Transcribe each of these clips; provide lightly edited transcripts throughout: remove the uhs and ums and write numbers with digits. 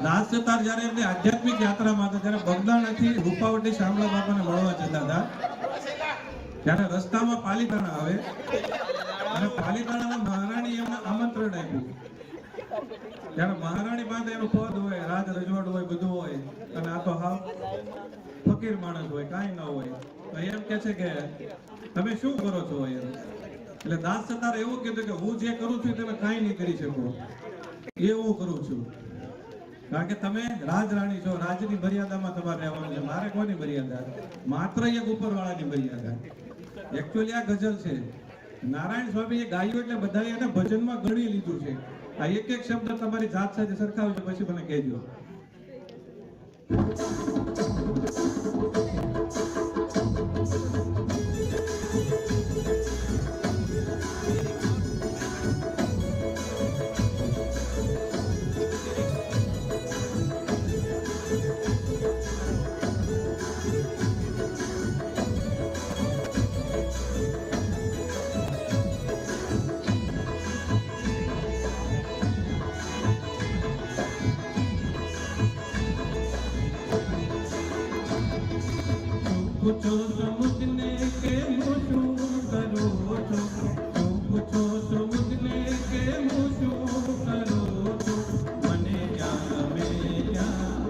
દાસતાર જ્યારે એમની આધ્યાત્મિક યાત્રામાં હતા ત્યારે બગદાણાથી રૂપાવટી શામળા બાપાને મળવા જતા હતા ત્યારે રસ્તામાં પાલીતાણા આવે અને પાલીતાણાના મહારાણી એમને આમંત્રણ આપ્યું. ત્યારે મહારાણી પાસે એનું પદ હોય, રાજ રજવાડું હોય, બધું હોય અને આ તો હાવ ફકીર માણસ હોય, કાંઈ ન હોય. તો એમ કે છે કે તમે શું કરો છો એમ. એટલે દાસતાર એવું કીધું કે હું જે કરું છું તમે કાંઈ નહીં કરી શકો, એ હું કરું છું. કારણ કે તમે રાજરાણી છો, રાજની મર્યાદામાં તમારે રહેવાનું છે. મારે કોની મર્યાદા? માત્ર એક ઉપરવાળાની મર્યાદા. એકચ્યુઅલી આ ગઝલ છે. નારાયણ સ્વામીએ ગાયું એટલે બધાએ એને ભજનમાં ગણી લીધું છે. આ એક એક શબ્દ તમારી જાત સાથે સરખાવજો, પછી મને કહેજો. पूछो समझने के मुझू करो तो, पूछो समझने के मुझू करो तो, मने जान में क्या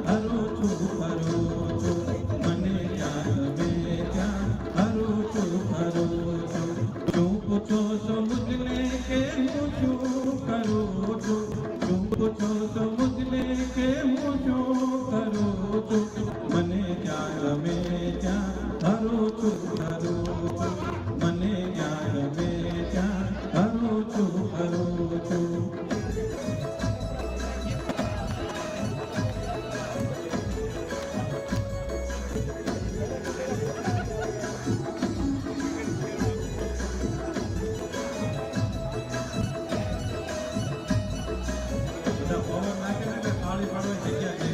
हरो छू करो तो, मने जान में क्या हरो छू करो तो, जो पूछो समझने के मुझू करो तो, जो पूछो समझने के मुझू करो तो, मने जान में क्या हरो छू करो छू, मने ज्ञान में क्या हरो छू करो छू. બધા પવન નાખે ને પાણી પાડવાની જગ્યા છે.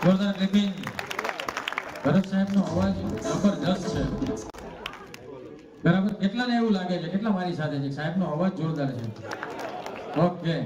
જોરદાર ક્લિપિંગ. ભરત સાહેબનો અવાજ જબરજસ્ત છે. બરાબર, કેટલાને એવું લાગે છે, કેટલા મારી સાથે છે સાહેબનો અવાજ જોરદાર છે? ઓકે.